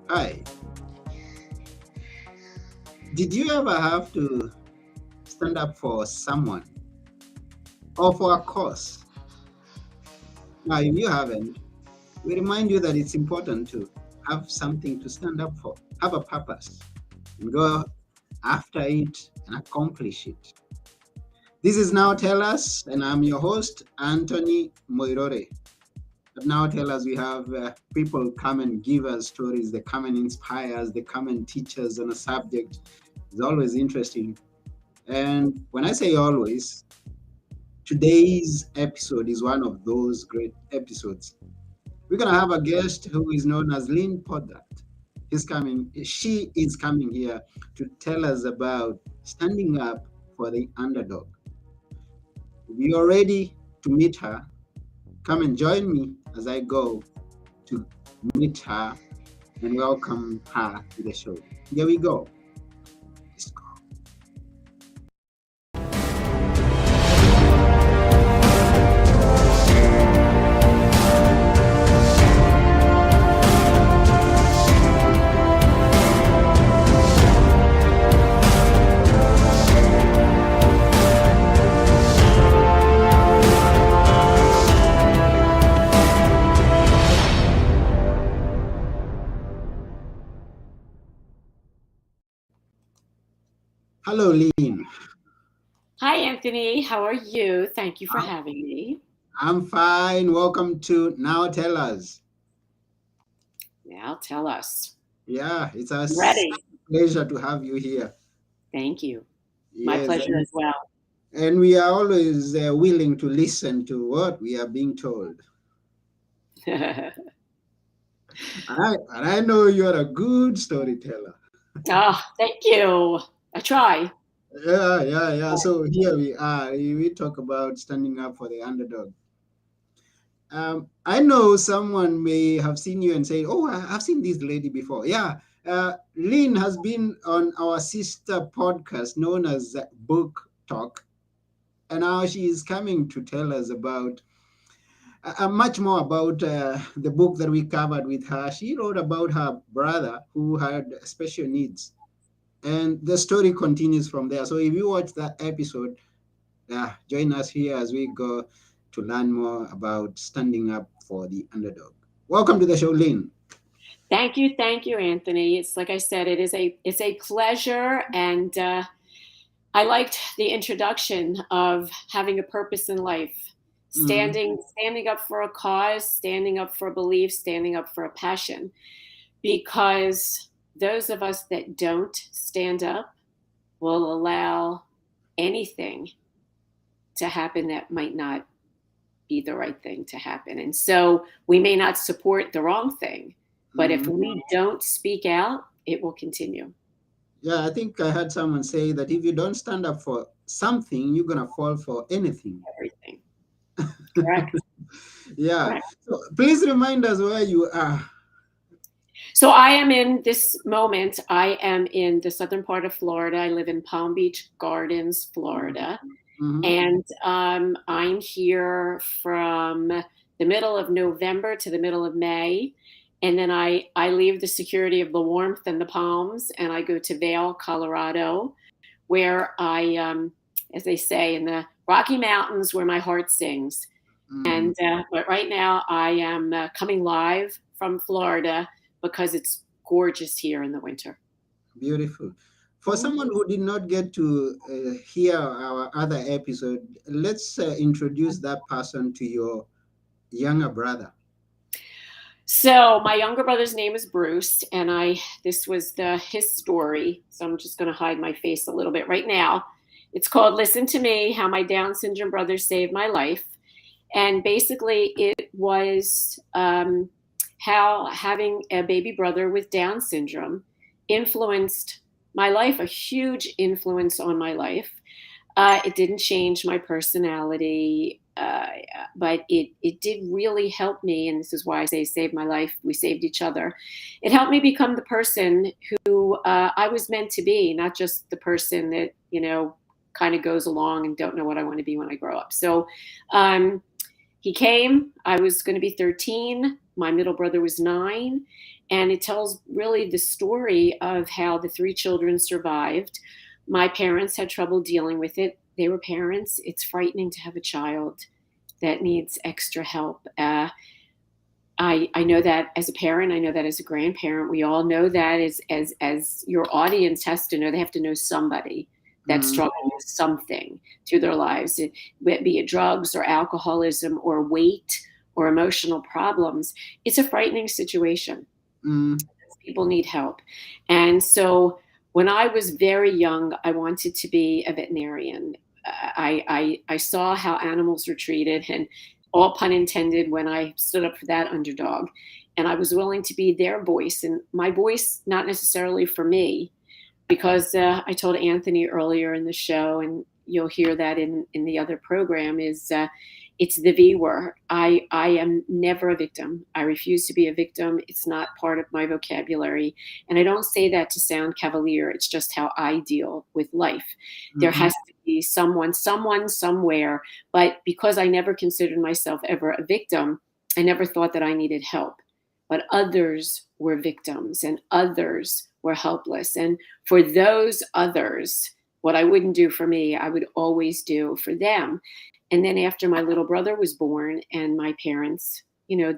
Hi, did you ever have to stand up for someone or for a cause? Now, if you haven't, we remind you that it's important to have something to stand up for, have a purpose, and go after it and accomplish it. This is Now Tell Us, and I'm your host, Anthony Moirore. At Now Tell Us, we have people come and give us stories, they come and inspire us, they come and teach us on a subject. It's always interesting. And when I say always, today's episode is one of those great episodes. We're gonna have a guest who is known as Lynne Podrat. She is coming here to tell us about standing up for the underdog. If you're ready to meet her, come and join me as I go to meet her and welcome her to the show. Here we go. Let's go. Hello, Lynne. Hi, Anthony. How are you? Thank you for having me. I'm fine. Welcome to Now Tell Us. Now tell us. Yeah, it's a I'm ready. pleasure to have you here. Thank you. My Yes, pleasure as well. and we are always willing to listen to what we are being told. And I know you're a good storyteller. Thank you. I try. Yeah. So here we are. We talk about standing up for the underdog. I know someone may have seen you and say, "Oh, I've seen this lady before." Yeah, Lynne has been on our sister podcast known as Book Talk, and now she is coming to tell us about much more about the book that we covered with her. She wrote about her brother who had special needs, and the story continues from there. So if you watch that episode, join us here as we go to learn more about standing up for the underdog. Welcome to the show, Lynne. Thank you, Anthony. It's like I said, it's a pleasure, and I liked the introduction of having a purpose in life, Mhm. standing up for a cause, standing up for a belief, standing up for a passion, because those of us that don't stand up will allow anything to happen that might not be the right thing to happen. And so we may not support the wrong thing, but if Mhm. we don't speak out, it will continue. Yeah, I think I heard someone say that if you don't stand up for something, you're gonna fall for anything. Everything. Correct. Yeah. Correct. So please remind us where you are. So I am in this moment, I am in the southern part of Florida. I live in Palm Beach Gardens, Florida. Mhm. And I'm here from the middle of November to the middle of May. And then I leave the security of the warmth and the palms and I go to Vail, Colorado, where as they say, in the Rocky Mountains where my heart sings. Mm. And but right now I am coming live from Florida because it's gorgeous here in the winter. Beautiful. For Mhm. someone who did not get to hear our other episode, let's introduce that person to your younger brother. So my younger brother's name is Bruce, and this was his story. So I'm just going to hide my face a little bit right now. It's called "Listen to Me: How My Down Syndrome Brother Saved My Life," and basically it was how having a baby brother with Down syndrome influenced my life, a huge influence on my life. It didn't change my personality, but it did really help me. And this is why I say saved my life. We saved each other. It helped me become the person who I was meant to be, not just the person that, kind of goes along and don't know what I want to be when I grow up. So he came. I was going to be 13. My middle brother was 9. And it tells really the story of how the 3 children survived. My parents had trouble dealing with it. They were parents. It's frightening to have a child that needs extra help. I know that as a parent. I know that as a grandparent. We all know that as your audience has to know. They have to know somebody that's Mm, struggling with something through their lives, be it drugs or alcoholism or weight or emotional problems. It's a frightening situation. mm, People need help. And so when I was very young, I wanted to be a veterinarian. I saw how animals were treated, and all pun intended, when I stood up for that underdog. And I was willing to be their voice, and my voice, not necessarily for me, because I told Anthony earlier in the show, and you'll hear that in the other program, is it's the V word. I am never a victim. I refuse to be a victim. It's not part of my vocabulary. And I don't say that to sound cavalier. It's just how I deal with life. There mhm, has to be someone, somewhere. But because I never considered myself ever a victim, I never thought that I needed help. But others were victims and others were helpless. And for those others, what I wouldn't do for me, I would always do for them. And then after my little brother was born and my parents,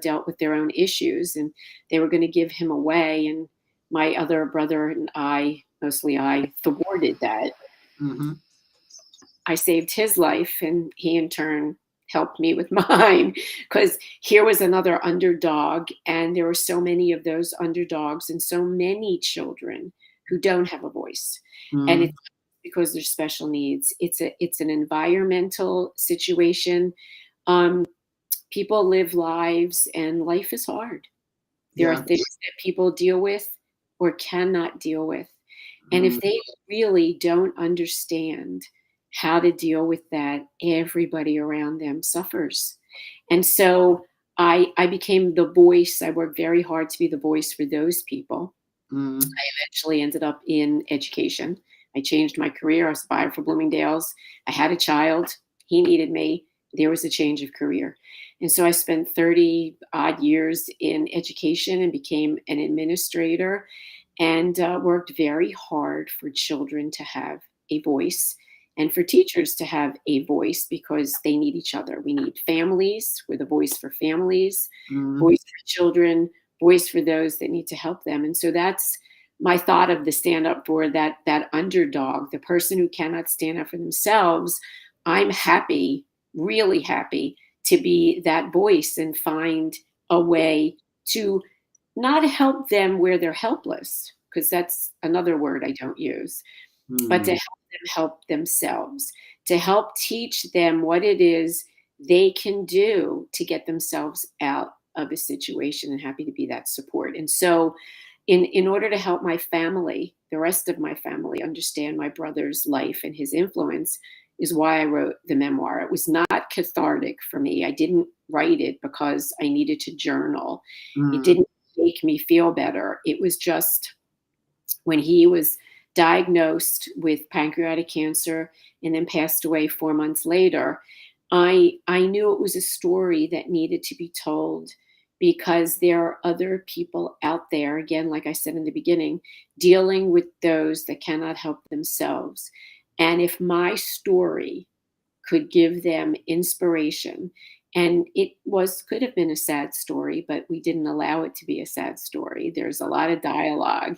dealt with their own issues, and they were going to give him away, and my other brother and I, mostly I, thwarted that. mhm. I saved his life, and he in turn helped me with mine, because here was another underdog, and there were so many of those underdogs and so many children who don't have a voice. And Mm, it's because there's special needs. It's an environmental situation. um, People live lives, and life is hard. There are yeah. things that people deal with or cannot deal with. And if Mm, they really don't understand how to deal with that, everybody around them suffers. And so I became the voice. I worked very hard to be the voice for those people. mm, I eventually ended up in education. I changed my career. I was a buyer for Bloomingdale's. I had a child. He needed me. There was a change of career. And so I spent 30 odd years in education and became an administrator, and worked very hard for children to have a voice and for teachers to have a voice, because they need each other. We need families with a voice for families, mm, voice for children, voice for those that need to help them. And so that's my thought of the stand up for that underdog, the person who cannot stand up for themselves. I'm happy, really happy, to be that voice and find a way to not help them where they're helpless, because that's another word I don't use, but to mm, help them help themselves, to help teach them what it is they can do to get themselves out of a situation, and happy to be that support. And so in order to help my family, the rest of my family, understand my brother's life and his influence, is why I wrote the memoir. It was not cathartic for me. I didn't write it because I needed to journal. It mm, didn't make me feel better. It was just, when he was diagnosed with pancreatic cancer and then passed away 4 months later, I knew it was a story that needed to be told, because there are other people out there, again, like I said in the beginning, dealing with those that cannot help themselves. And if my story could give them inspiration, and it was could have been a sad story, but we didn't allow it to be a sad story. There's a lot of dialogue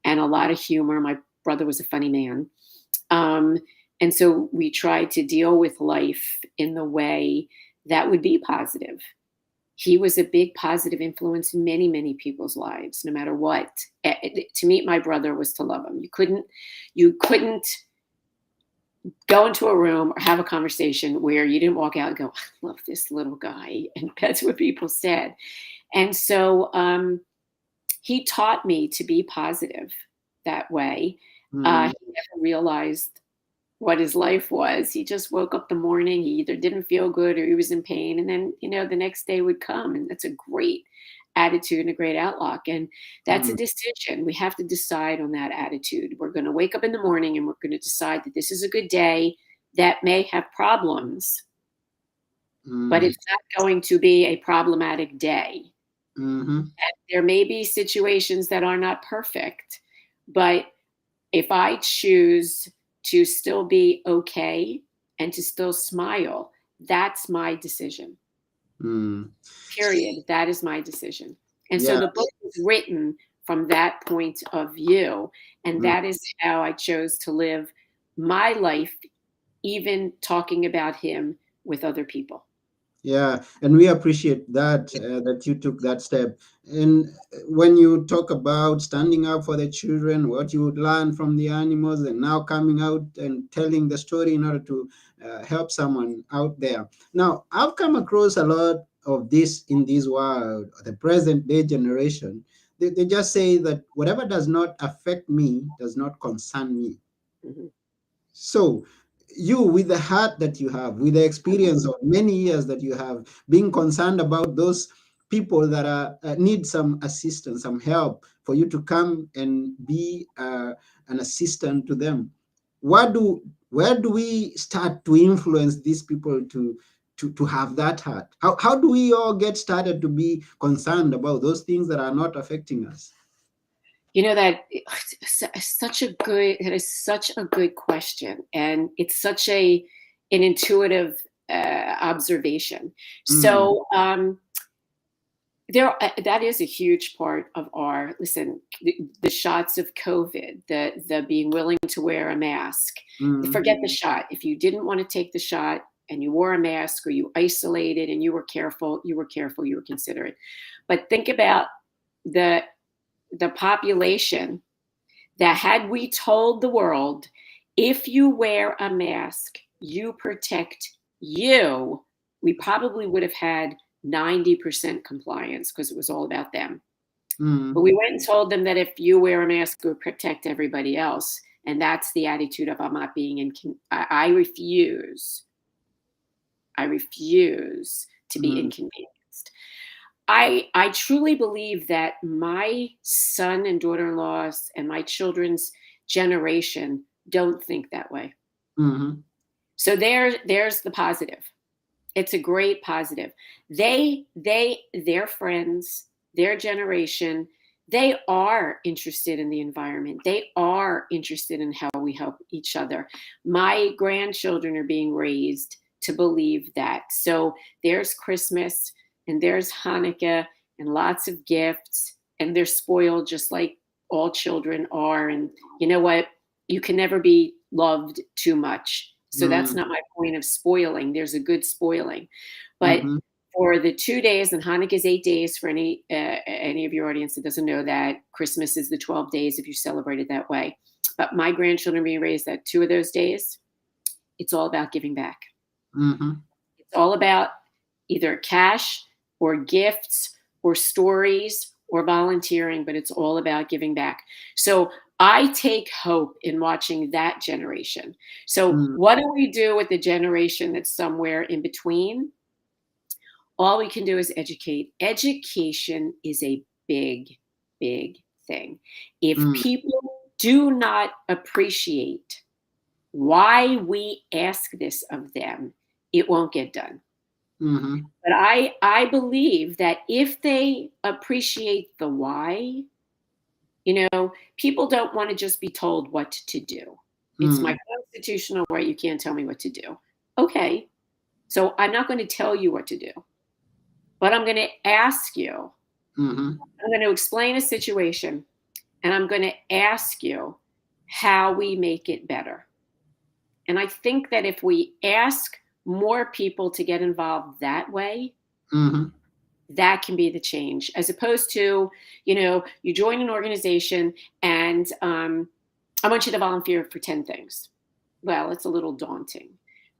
and a lot of humor. My brother was a funny man. um, and so we tried to deal with life in the way that would be positive. He was a big positive influence in many, many people's lives, no matter what. To meet my brother was to love him. You couldn't go into a room or have a conversation where you didn't walk out and go, I love this little guy. And that's what people said. And so he taught me to be positive that way. mm, He never realized what his life was. He just woke up the morning, he either didn't feel good or he was in pain. And then, the next day would come. And that's a great attitude and a great outlook. And that's a mm, decision. We have to decide on that attitude. We're going to wake up in the morning and we're going to decide that this is a good day that may have problems, but mm, it's not going to be a problematic day. Mm-hmm. There may be situations that are not perfect, but if I choose to still be okay and to still smile, that's my decision. Mm. Period. That is my decision. And so Yeah. the book was written from that point of view. And Mm. that is how I chose to live my life, even talking about him with other people. Yeah, and we appreciate that that you took that step. And when you talk about standing up for the children, what you would learn from the animals, and now coming out and telling the story in order to help someone out there. Now, I've come across a lot of this in this world, the present day generation. They just say that whatever does not affect me does not concern me. Mhm. So, you, with the heart that you have, with the experience of many years that you have, being concerned about those people that are need some assistance, some help, for you to come and be an assistant to them. Where do we start to influence these people to have that heart? How do we all get started to be concerned about those things that are not affecting us? That is such a good question, and it's such an intuitive observation. Mm, So that is a huge part of our listen. The shots of COVID, the being willing to wear a mask. mm, Forget the shot. If you didn't want to take the shot and you wore a mask, or you isolated and you were careful, you were careful, you were considerate. But think about the the population that, had we told the world, if you wear a mask, you protect you, we probably would have had 90% compliance because it was all about them. But mm, we went and told them that if you wear a mask, it would protect everybody else. And that's the attitude of, I'm not being in. I refuse. I refuse to be mm, inconvenienced. I truly believe that my son and daughter-in-laws and my children's generation don't think that way. mm, So there's the positive. It's a great positive. Their friends, their generation, they are interested in the environment. They are interested in how we help each other. My grandchildren are being raised to believe that. So there's Christmas and there's Hanukkah and lots of gifts, and they're spoiled just like all children are. And you know what? You can never be loved too much. So that's mm, not my point of spoiling. There's a good spoiling. But mm, for the 2 days, and Hanukkah is 8 days for any of your audience that doesn't know that, Christmas is the 12 days if you celebrate it that way. But my grandchildren are being raised that 2 of those days, it's all about giving back. mm, It's all about either cash or gifts or stories or volunteering, but it's all about giving back. So I take hope in watching that generation. So, mm, what do we do with the generation that's somewhere in between? All we can do is educate. Education is a big, big thing. If mm, people do not appreciate why we ask this of them, it won't get done. mhm, But I believe that if they appreciate the why, people don't want to just be told what to do. It's my mm, constitutional right. You can't tell me what to do. Okay. So I'm not going to tell you what to do, but I'm going to ask you. mhm, I'm going to explain a situation, and I'm going to ask you how we make it better. And I think that if we ask more people to get involved that way, mhm, that can be the change, as opposed to, you join an organization and I want you to volunteer for 10 things. Well, it's a little daunting.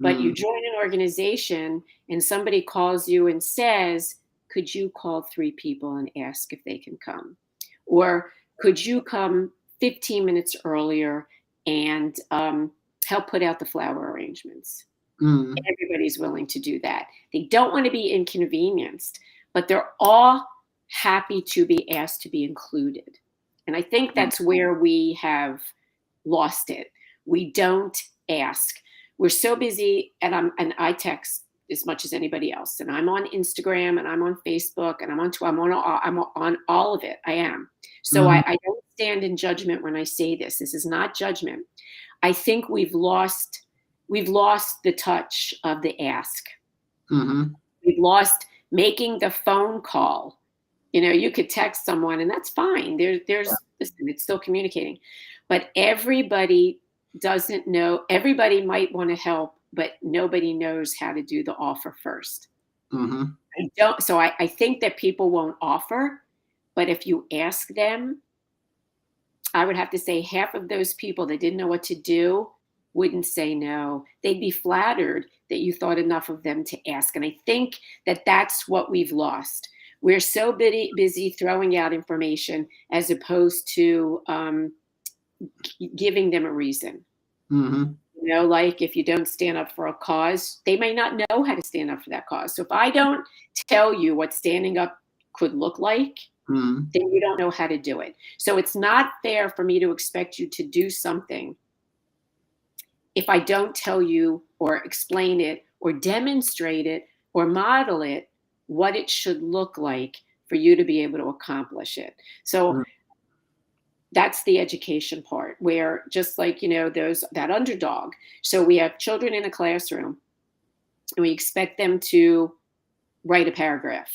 But you mm, join an organization and somebody calls you and says, could you call 3 people and ask if they can come? Or could you come 15 minutes earlier and help put out the flower arrangements? mm, Everybody's willing to do that. They don't want to be inconvenienced, but they're all happy to be asked to be included. And I think mm, that's where we have lost it. We don't ask. We're so busy, and I text as much as anybody else. And I'm on Instagram and I'm on Facebook and I'm on all of it. I am. So Mm-hmm. I don't stand in judgment when I say this. This is not judgment. I think we've lost the touch of the ask. Mm-hmm. We've lost making the phone call. You could text someone and that's fine. Listen, it's still communicating. But everybody doesn't know. Everybody might want to help, but nobody knows how to do the offer first. Mm-hmm. I think that people won't offer, but if you ask them, I would have to say half of those people that didn't know what to do wouldn't say no. They'd be flattered that you thought enough of them to ask. And I think that that's what we've lost. We're so busy throwing out information as opposed to giving them a reason. Mm-hmm. Like if you don't stand up for a cause, they may not know how to stand up for that cause. So if I don't tell you what standing up could look like, Mm-hmm. then you don't know how to do it. So it's not fair for me to expect you to do something if I don't tell you or explain it or demonstrate it or model it, what it should look like for you to be able to accomplish it. So that's the education part, where just like, that underdog. So we have children in a classroom and we expect them to write a paragraph.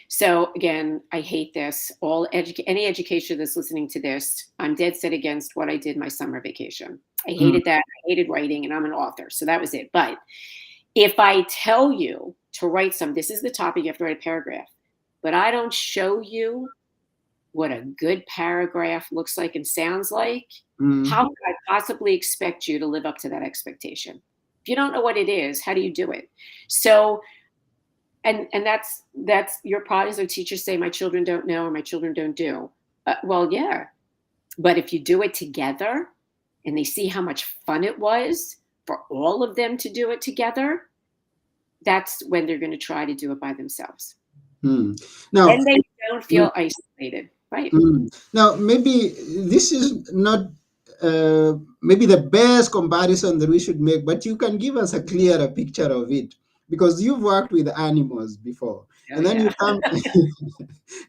So again, I hate this. Any education that's listening to this, I'm dead set against what I did my summer vacation. I hated that. I hated writing, and I'm an author, so that was it. But if I tell you to write this is the topic, you have to write a paragraph, but I don't show you what a good paragraph looks like and sounds like, how could I possibly expect you to live up to that expectation? If you don't know what it is, how do you do it? So, and that's your problem. So teachers say, my children don't know or my children don't do. Well, yeah. But if you do it together and they see how much fun it was for all of them to do it together, that's when they're going to try to do it by themselves. Now, and they don't feel isolated, right? Now, maybe this is not maybe the best comparison that we should make, but you can give us a clearer picture of it because you've worked with animals before, and then you come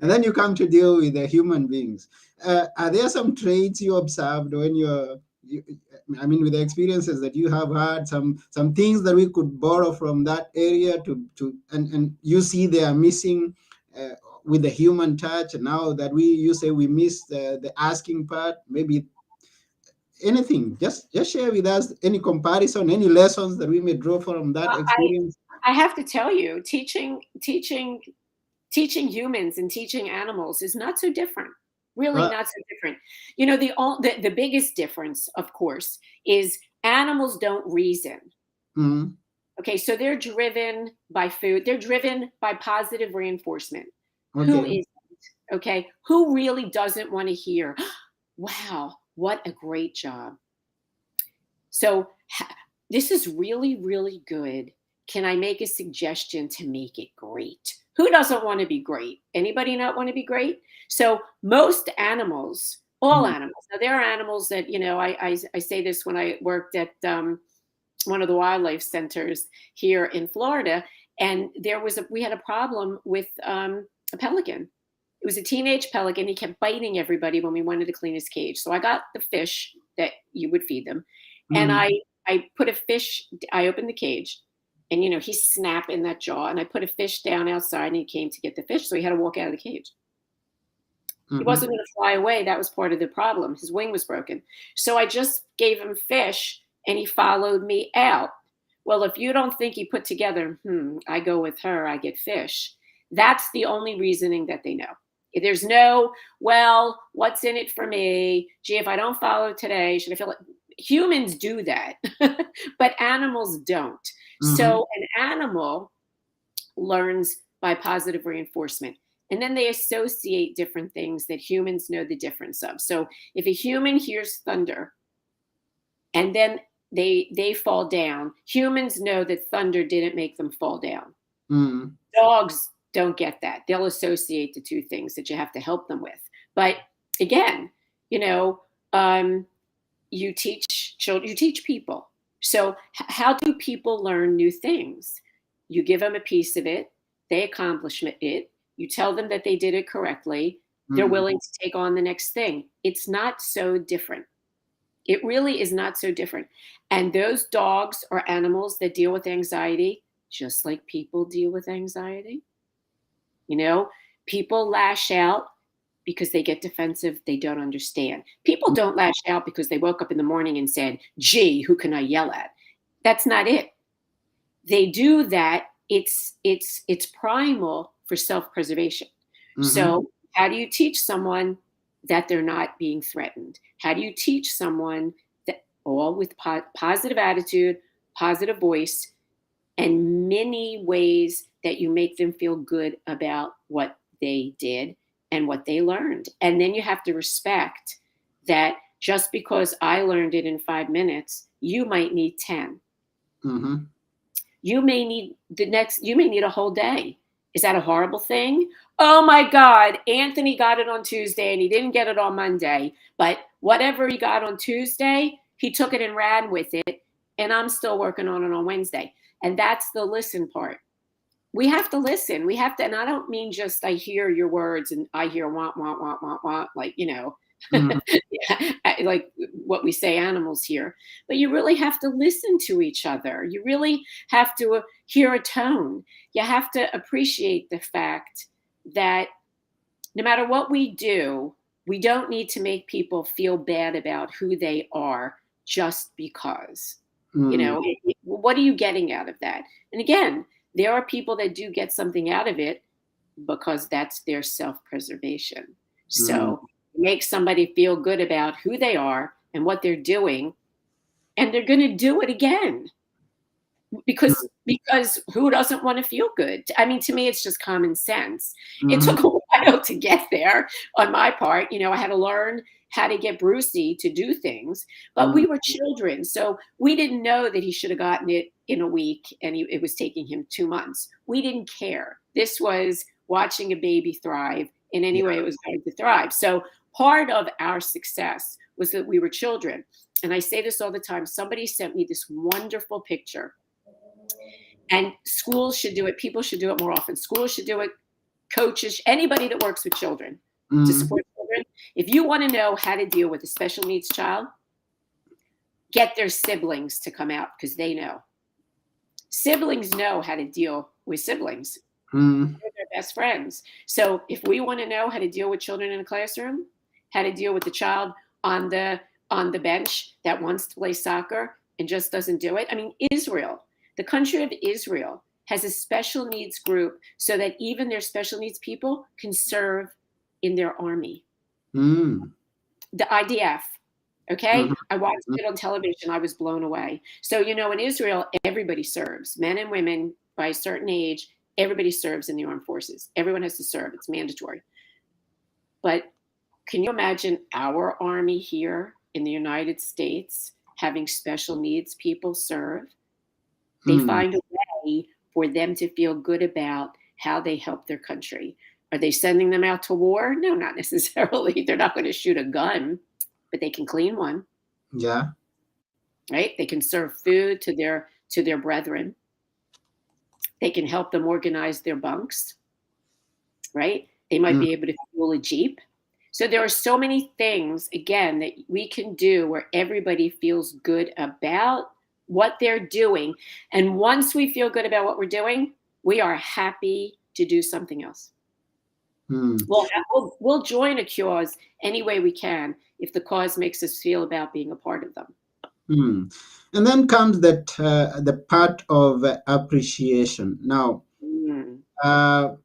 and then you come to deal with the human beings. Are there some traits you observed when I mean, with the experiences that you have had, some things that we could borrow from that area and you see they are missing with the human touch, and now that you say we miss the asking part, maybe anything, just share with us any comparison, any lessons that we may draw from that experience. I have to tell you, teaching humans and teaching animals is not so different. Really not so different. The biggest difference, of course, is animals don't reason. Mm-hmm. Okay, so they're driven by food. They're driven by positive reinforcement. Okay. Who isn't? Okay, who really doesn't want to hear, wow, what a great job. So this is really, really good. Can I make a suggestion to make it great? Who doesn't want to be great? Anybody not want to be great? So most animals, all animals. Now there are animals that, I say this when I worked at one of the wildlife centers here in Florida, and we had a problem with a pelican. It was a teenage pelican. He kept biting everybody when we wanted to clean his cage. So I got the fish that you would feed them, and I put a fish. I opened the cage. And, he's snapping that jaw. And I put a fish down outside and he came to get the fish. So he had to walk out of the cage. He wasn't going to fly away. That was part of the problem. His wing was broken. So I just gave him fish and he followed me out. Well, if you don't think he put together, I go with her, I get fish. That's the only reasoning that they know. There's no, well, what's in it for me? Gee, if I don't follow today, should I feel like humans do that, but animals don't. So an animal learns by positive reinforcement, and then they associate different things that humans know the difference of. So if a human hears thunder and then they fall down, humans know that thunder didn't make them fall down. Dogs don't get that. They'll associate the two things that you have to help them with. But again, you teach children, you teach people. So how do people learn new things? You give them a piece of it, they accomplish it, you tell them that they did it correctly, they're Mm. willing to take on the next thing. It's not so different. It really is not so different. And those dogs or animals that deal with anxiety, just like people deal with anxiety, you know, people lash out because they get defensive. They don't understand. People don't lash out because they woke up in the morning and said, gee, who can I yell at? That's not it. They do that. It's primal for self-preservation. Mm-hmm. So how do you teach someone that they're not being threatened? How do you teach someone that, all with positive attitude, positive voice, and many ways that you make them feel good about what they did and what they learned? And then you have to respect that just because I learned it in 5 minutes, you might need 10. Mm-hmm. You may need a whole day. Is that a horrible thing? Oh my God, Anthony got it on Tuesday and he didn't get it on Monday. But whatever he got on Tuesday, he took it and ran with it. And I'm still working on it on Wednesday. And that's the listen part. We have to listen. We have to, and I don't mean just I hear your words and I hear want, want, want, want, want, like, Mm-hmm. yeah, like what we say animals hear. But you really have to listen to each other. You really have to hear a tone. You have to appreciate the fact that no matter what we do, we don't need to make people feel bad about who they are just because. Mm-hmm. What are you getting out of that? And again, there are people that do get something out of it because that's their self-preservation. So make somebody feel good about who they are and what they're doing, and they're going to do it again because who doesn't want to feel good? I mean, to me, it's just common sense. It Mm-hmm. took a while to get there on my part. I had to learn how to get Brucey to do things, but we were children, so we didn't know that he should have gotten it in a week and it was taking him 2 months. We didn't care. This was watching a baby thrive in any way it was going to thrive. So part of our success was that we were children. And I say this all the time. Somebody sent me this wonderful picture. And schools should do it. People should do it more often. Schools should do it. Coaches, anybody that works with children to Mm-hmm. support children. If you want to know how to deal with a special needs child, get their siblings to come out because they know. Siblings know how to deal with siblings. Mm-hmm. They're their best friends. So if we want to know how to deal with children in a classroom, how to deal with the child on the bench that wants to play soccer and just doesn't do it. I mean, Israel, the country of Israel, has a special needs group so that even their special needs people can serve in their army. The IDF. Okay. I watched it on television. I was blown away. So, in Israel, everybody serves, men and women by a certain age. Everybody serves in the armed forces. Everyone has to serve. It's mandatory. But can you imagine our army here in the United States having special needs people serve? They find a way for them to feel good about how they help their country. Are they sending them out to war? No, not necessarily. They're not going to shoot a gun, but they can clean one, Yeah. right? They can serve food to their brethren. They can help them organize their bunks, right? They might Mm. be able to fuel a Jeep. So there are so many things, again, that we can do where everybody feels good about what they're doing. And once we feel good about what we're doing, we are happy to do something else. Mm. We'll join a cause any way we can if the cause makes us feel about being a part of them. Mm. And then comes that the part of appreciation. Now, Mm. uh,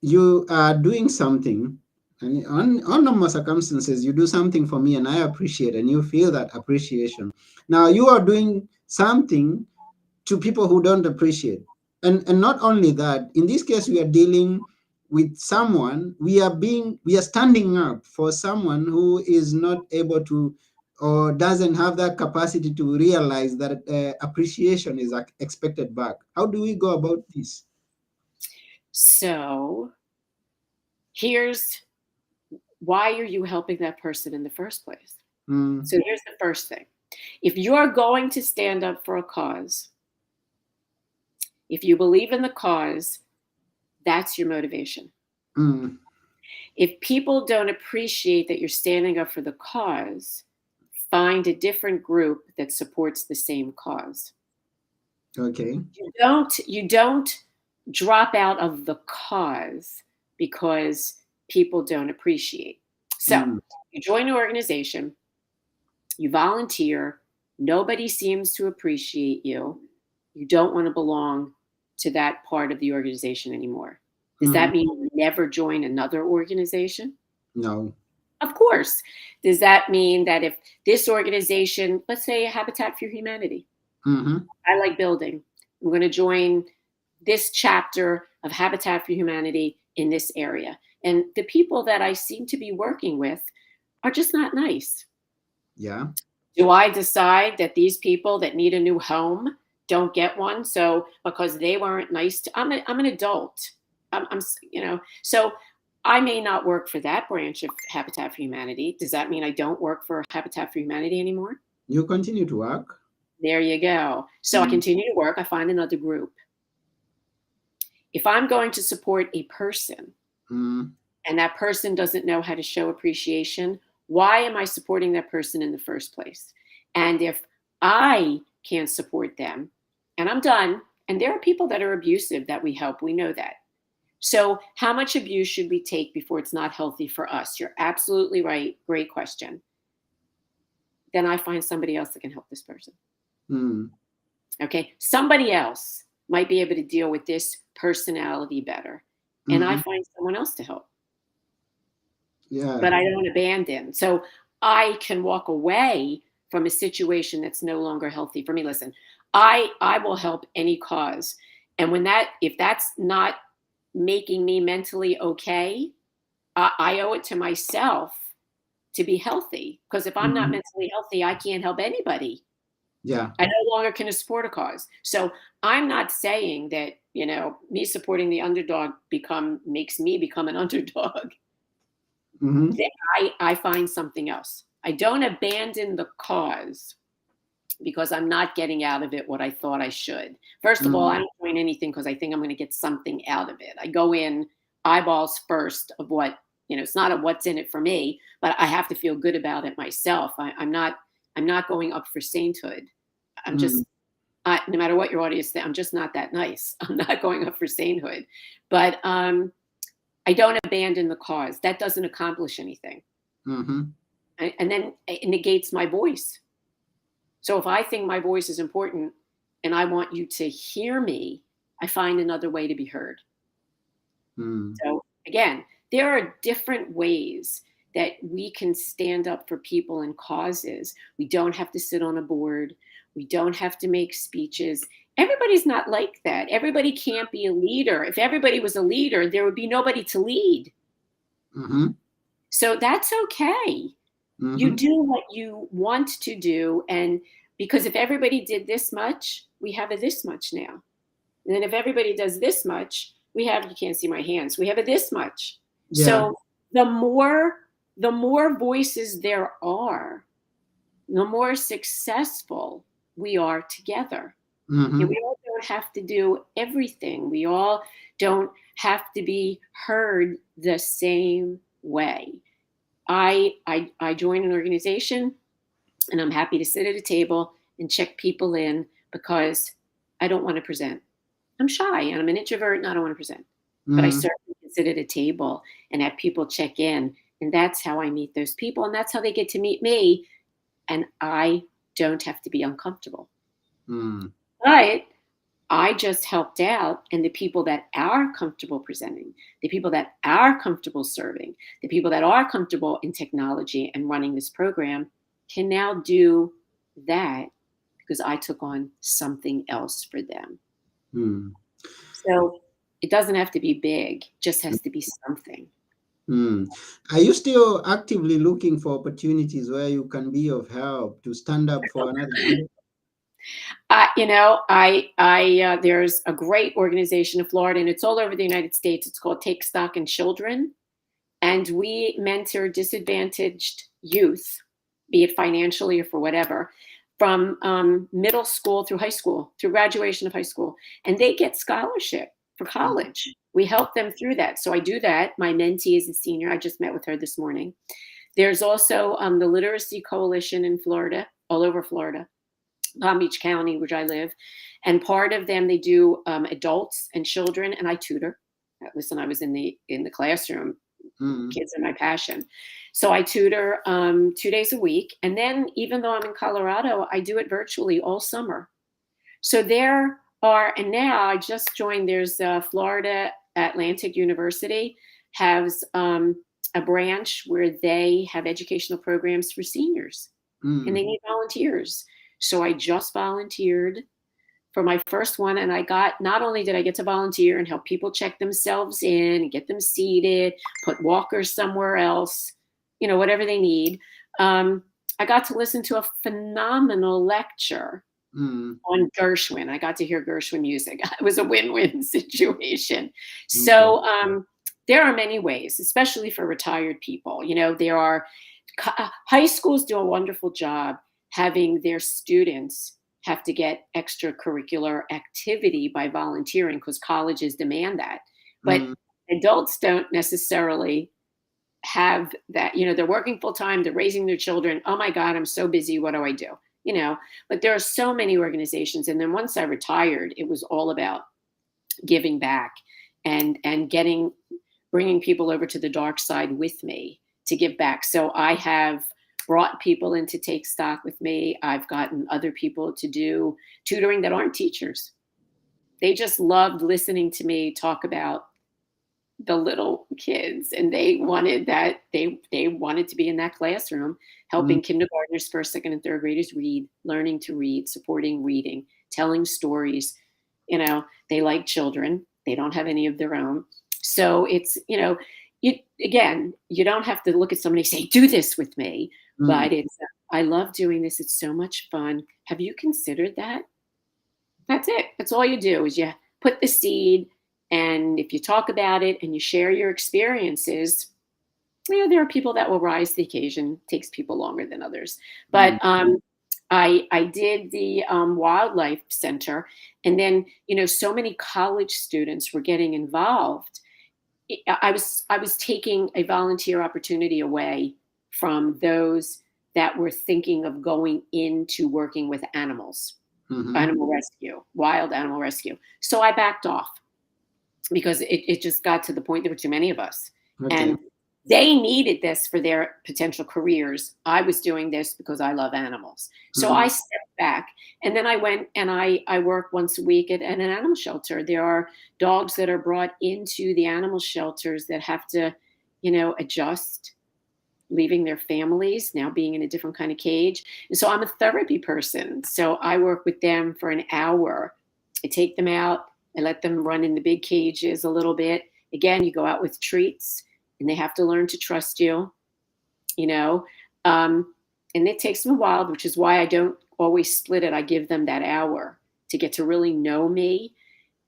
you are doing something, and on normal circumstances, you do something for me, and I appreciate, and you feel that appreciation. Now, you are doing something to people who don't appreciate, and not only that. In this case, we are dealing with someone. We are standing up for someone who is not able to or doesn't have that capacity to realize that appreciation is expected back. How do we go about this? So here's why are you helping that person in the first place? Mm. So here's the first thing. If you're going to stand up for a cause, if you believe in the cause, that's your motivation. Mm. If people don't appreciate that you're standing up for the cause, find a different group that supports the same cause. Okay. You don't drop out of the cause because people don't appreciate. So Mm. you join an organization, you volunteer, nobody seems to appreciate you. You don't want to belong to that part of the organization anymore. Does Mm. that mean you never join another organization? No. Of course. Does that mean that if this organization, let's say Habitat for Humanity, Mm-hmm. I like building, I'm going to join this chapter of Habitat for Humanity in this area. And the people that I seem to be working with are just not nice. Yeah. Do I decide that these people that need a new home don't get one? So because they weren't nice to, I'm an adult. So I may not work for that branch of Habitat for Humanity. Does that mean I don't work for Habitat for Humanity anymore? You continue to work. There you go. So I Mm. continue to work. I find another group. If I'm going to support a person Mm. and that person doesn't know how to show appreciation, why am I supporting that person in the first place? And if I can't support them, and I'm done, and there are people that are abusive that we help, we know that. So, how much abuse should we take before it's not healthy for us? You're absolutely right. Great question. Then I find somebody else that can help this person. Mm. Okay. Somebody else might be able to deal with this personality better. And I Mm-hmm. find someone else to help. Yeah. But I don't abandon. So I can walk away from a situation that's no longer healthy for me. Listen, I will help any cause. And if that's not making me mentally okay, I owe it to myself to be healthy. Because if I'm not Mm-hmm. mentally healthy, I can't help anybody. Yeah. I no longer can support a cause. So I'm not saying that, me supporting the underdog makes me become an underdog. Mm-hmm. I find something else. I don't abandon the cause because I'm not getting out of it what I thought I should. First of all, Mm-hmm. I don't join anything because I think I'm going to get something out of it. I go in eyeballs first of what, it's not a what's in it for me, but I have to feel good about it myself. I'm not going up for sainthood. I'm Mm-hmm. just, no matter what your audience thinks, I'm just not that nice. I'm not going up for sainthood. But I don't abandon the cause. That doesn't accomplish anything. Mm-hmm. And then it negates my voice. So if I think my voice is important and I want you to hear me, I find another way to be heard. Mm. So again, there are different ways that we can stand up for people and causes. We don't have to sit on a board. We don't have to make speeches. Everybody's not like that. Everybody can't be a leader. If everybody was a leader, there would be nobody to lead. Mm-hmm. So that's okay. You Mm-hmm. do what you want to do. And because if everybody did this much, we have a this much now. And then if everybody does this much, you can't see my hands, we have a this much. Yeah. So the more voices there are, the more successful we are together. And Mm-hmm. we all don't have to do everything. We all don't have to be heard the same way. I join an organization and I'm happy to sit at a table and check people in because I don't want to present. I'm shy and I'm an introvert and I don't want to present. But I Mm-hmm. certainly can sit at a table and have people check in. And that's how I meet those people. And that's how they get to meet me. And I don't have to be uncomfortable. Mm-hmm. But I just helped out, and the people that are comfortable presenting, the people that are comfortable serving, the people that are comfortable in technology and running this program can now do that because I took on something else for them. Mm. So it doesn't have to be big, just has to be something. Mm. Are you still actively looking for opportunities where you can be of help to stand up for another? There's a great organization in Florida, and it's all over the United States. It's called Take Stock in Children, and we mentor disadvantaged youth, be it financially or for whatever, from middle school through high school, through graduation of high school, and they get scholarship for college. We help them through that. So I do that. My mentee is a senior. I just met with her this morning. There's also the Literacy Coalition in Florida, all over Florida, Palm Beach County, which I live. And part of them, they do adults and children, and I tutor. Listen, I was in the classroom. Kids are my passion. So I tutor 2 days a week. And then even though I'm in Colorado, I do it virtually all summer. So there are, and now I just joined, there's Florida Atlantic University has a branch where they have educational programs for seniors and they need volunteers. So I just volunteered for my first one. And not only did I get to volunteer and help people check themselves in and get them seated, put walkers somewhere else, whatever they need. I got to listen to a phenomenal lecture on Gershwin. I got to hear Gershwin music. It was a win-win situation. So there are many ways, especially for retired people. There are high schools do a wonderful job having their students have to get extracurricular activity by volunteering because colleges demand that. But adults don't necessarily have that. They're working full time, they're raising their children. Oh my God, I'm so busy. What do I do? But there are so many organizations. And then once I retired, it was all about giving back and bringing people over to the dark side with me to give back. So I have brought people in to take stock with me. I've gotten other people to do tutoring that aren't teachers. They just loved listening to me talk about the little kids, and they wanted that. They wanted to be in that classroom, helping kindergartners, first, second, and third graders read, learning to read, supporting reading, telling stories. They like children. They don't have any of their own. So it's, you don't have to look at somebody and say, do this with me. But it's, I love doing this. It's so much fun. Have you considered that? That's it. That's all you do is you put the seed. And if you talk about it and you share your experiences, there are people that will rise to the occasion. It takes people longer than others. But I did the wildlife center. And then, so many college students were getting involved. I was taking a volunteer opportunity away from those that were thinking of going into working with animals, animal rescue, wild animal rescue. So I backed off because it just got to the point there were too many of us. Okay. And they needed this for their potential careers. I was doing this because I love animals. So I stepped back, and then I went and I work once a week at an animal shelter. There are dogs that are brought into the animal shelters that have to, adjust, leaving their families, now being in a different kind of cage. And so I'm a therapy person. So I work with them for an hour. I take them out. I let them run in the big cages a little bit. Again, you go out with treats, and they have to learn to trust you, and it takes them a while, which is why I don't always split it. I give them that hour to get to really know me.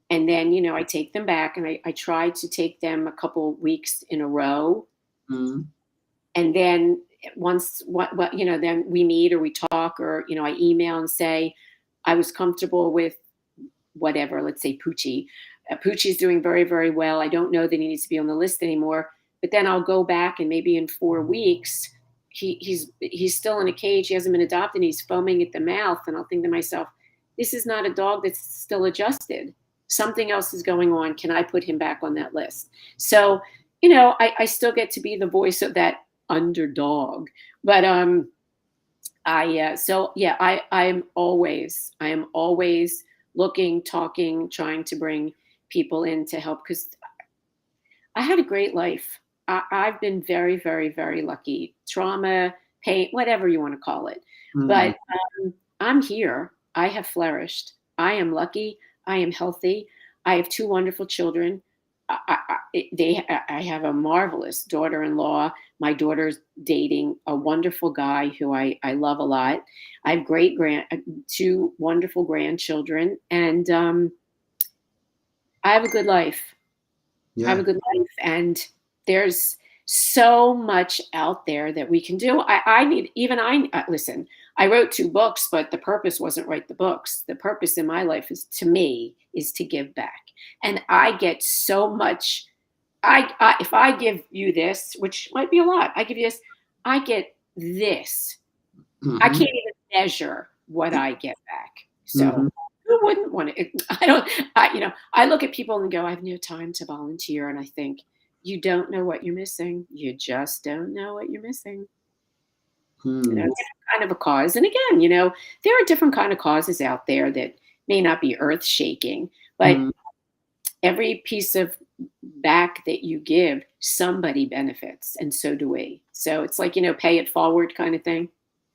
And then, I take them back, and I try to take them a couple weeks in a row. And then once, then we meet or we talk, or, I email and say, I was comfortable with whatever, let's say Poochie. Poochie's doing very, very well. I don't know that he needs to be on the list anymore. But then I'll go back, and maybe in 4 weeks, he's still in a cage. He hasn't been adopted. He's foaming at the mouth. And I'll think to myself, this is not a dog that's still adjusted. Something else is going on. Can I put him back on that list? So, I still get to be the voice of that underdog. But I am always looking, talking, trying to bring people in to help, because I had a great life. I've been very, very, very lucky. Trauma, pain, whatever you want to call it. But I'm here. I have flourished. I am lucky. I am healthy. I have 2 wonderful children. I have a marvelous daughter-in-law. My daughter's dating a wonderful guy who I love a lot. I have 2 wonderful grandchildren, and I have a good life. Yeah. I have a good life, and there's so much out there that we can do. Listen, I wrote 2 books, but the purpose wasn't write the books. The purpose in my life is, to me, is to give back. And I get so much. If I give you this, which might be a lot, I give you this, I get this. I Mm-hmm. can't even measure what I get back. Mm-hmm. So who wouldn't want it? I don't, I look at people and go, I have no time to volunteer. And I think, you don't know what you're missing. You just don't know what you're missing. Mm-hmm. Different kind of a cause. And again, there are different kind of causes out there that may not be earth shaking, but every piece of back that you give, somebody benefits, and so do we. So it's like, pay it forward kind of thing.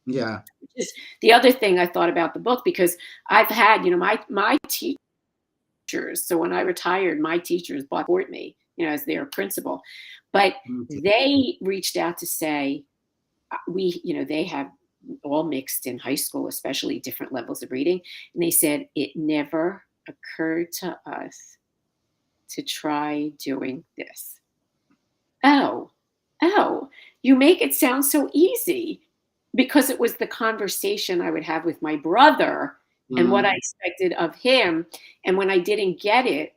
Yeah. Just the other thing I thought about the book, because I've had, my teachers. So when I retired, my teachers bought me, as their principal, but Okay. they reached out to say, they have all mixed in high school, especially different levels of reading. And they said, it never occurred to us to try doing this. Oh, you make it sound so easy, because it was the conversation I would have with my brother and what I expected of him. And when I didn't get it,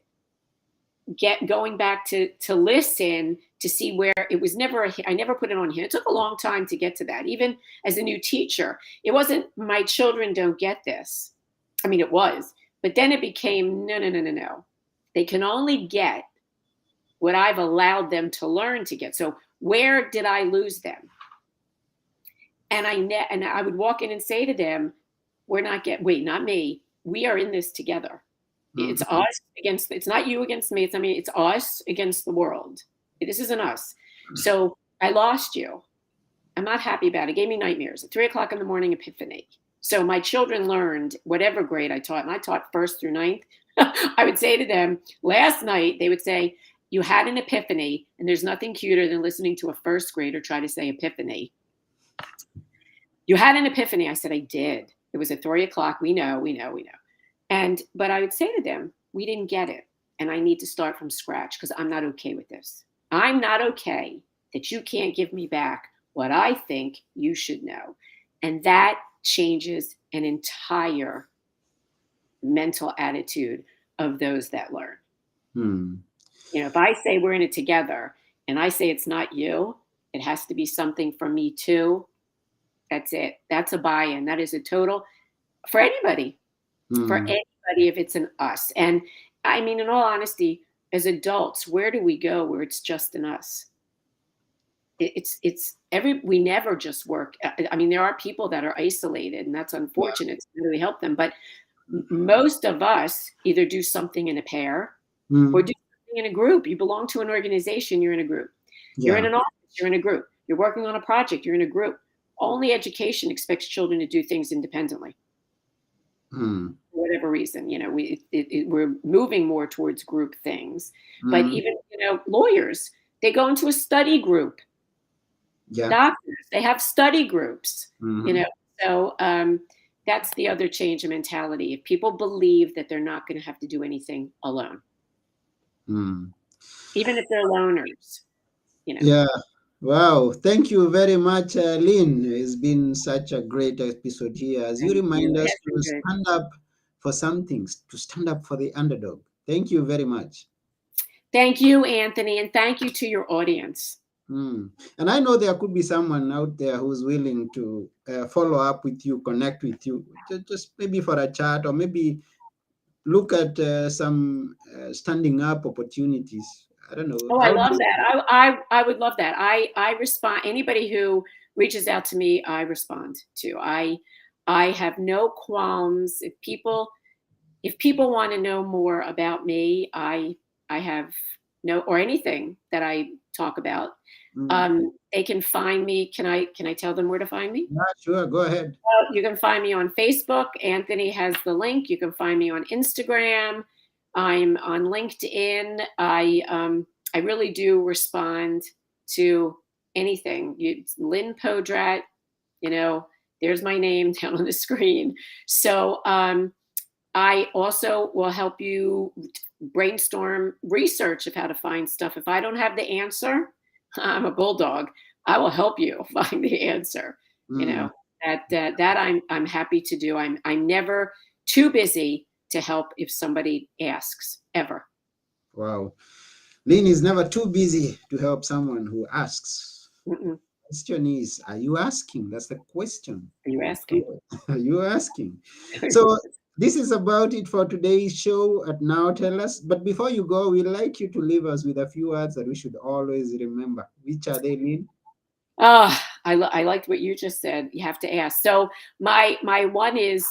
going back to listen to see where it was never, I never put it on him. It took a long time to get to that. Even as a new teacher, it wasn't, my children don't get this. I mean, it was, but then it became, no. They can only get what I've allowed them to learn to get. So where did I lose them? And I would walk in and say to them, not me. We are in this together. It's us against, it's not you against me. It's us against the world. This isn't us. So I lost you. I'm not happy about it. It gave me nightmares. At 3:00 in the morning, epiphany. So my children learned whatever grade I taught, and I taught 1st through 9th. I would say to them, last night, they would say, you had an epiphany, and there's nothing cuter than listening to a 1st grader try to say epiphany. You had an epiphany. I said, I did. It was at 3:00. We know. But I would say to them, we didn't get it. And I need to start from scratch, because I'm not okay with this. I'm not okay that you can't give me back what I think you should know. And that changes an entire mental attitude of those that learn. If I say we're in it together and I say it's not you, it has to be something from me too. That's it. That's a buy-in. That is a total for anybody. For anybody, if it's an us. And I mean, in all honesty, as adults, where do we go where it's just an us? We never just work. I mean, there are people that are isolated, and that's unfortunate. To really help them. But most of us either do something in a pair or do something in a group. You belong to an organization, you're in a group. You're in an office, you're in a group. You're working on a project, you're in a group. Only education expects children to do things independently. For whatever reason, we're moving more towards group things. But even, lawyers, they go into a study group. Yeah. Doctors, they have study groups, So that's the other change in mentality. If people believe that they're not going to have to do anything alone, even if they're loners, Yeah. Wow. Thank you very much, Lynn. It's been such a great episode here as you remind us to stand up for some things, to stand up for the underdog. Thank you very much. Thank you, Anthony, and thank you to your audience. And I know there could be someone out there who's willing to follow up with you, connect with you, just maybe for a chat, or maybe look at some standing up opportunities. I don't know. Oh, I love that. I would love that. I respond. Anybody who reaches out to me, I respond to. I have no qualms. If people want to know more about me, I have or anything that I talk about. They can find me. Can I tell them where to find me? Yeah, sure. Go ahead. You can find me on Facebook. Anthony has the link. You can find me on Instagram. I'm on LinkedIn. I really do respond to anything. Lynne Podrat, there's my name down on the screen. So I also will help you brainstorm research of how to find stuff. If I don't have the answer, I'm a bulldog. I will help you find the answer. That I'm happy to do. I'm never too busy to help if somebody asks, ever. Wow. Lynn is never too busy to help someone who asks. Mm-mm. Question is, are you asking? That's the question. Are you asking? Are you asking? So this is about it for today's show at Now Tell Us. But before you go, we'd like you to leave us with a few words that we should always remember. Which are they, Lynn? Oh, I liked what you just said. You have to ask. So my one is,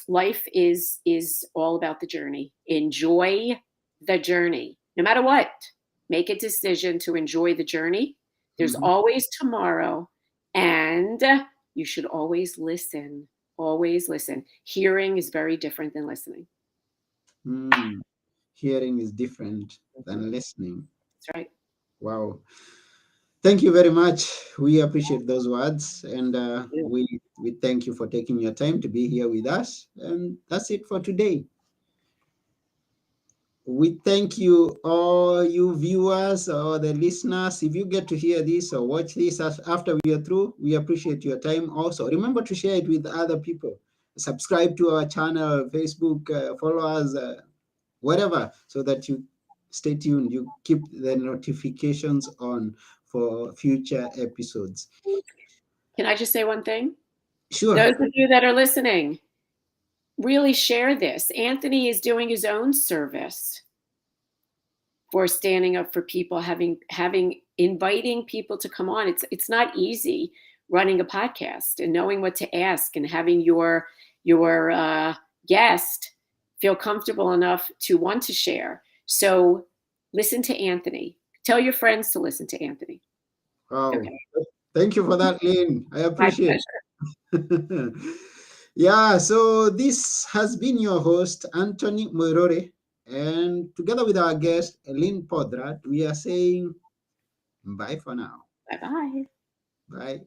life is all about the journey. Enjoy the journey, no matter what. Make a decision to enjoy the journey. There's Mhm. always tomorrow, and you should always listen. Always listen. Hearing is very different than listening. Hmm. Hearing is different Mhm. than listening. That's right. Wow. Thank you very much. We appreciate those words, and Yeah. we thank you for taking your time to be here with us. And that's it for today. We thank you, all you viewers or the listeners. If you get to hear this or watch this after we are through, we appreciate your time. Also, remember to share it with other people. Subscribe to our channel, Facebook, follow us, whatever, so that you stay tuned. You keep the notifications on for future episodes. Can I just say one thing? Sure. Those of you that are listening, really share this. Anthony is doing his own service for standing up for people, having inviting people to come on. It's not easy running a podcast and knowing what to ask and having your guest feel comfortable enough to want to share. So listen to Anthony. Tell your friends to listen to Anthony. Wow. Okay. Thank you for that, Lynn. I My appreciate. pleasure. Yeah, so this has been your host, Anthony Moirore, and together with our guest, Lynn Podrat, we are saying bye for now. Bye bye. Bye.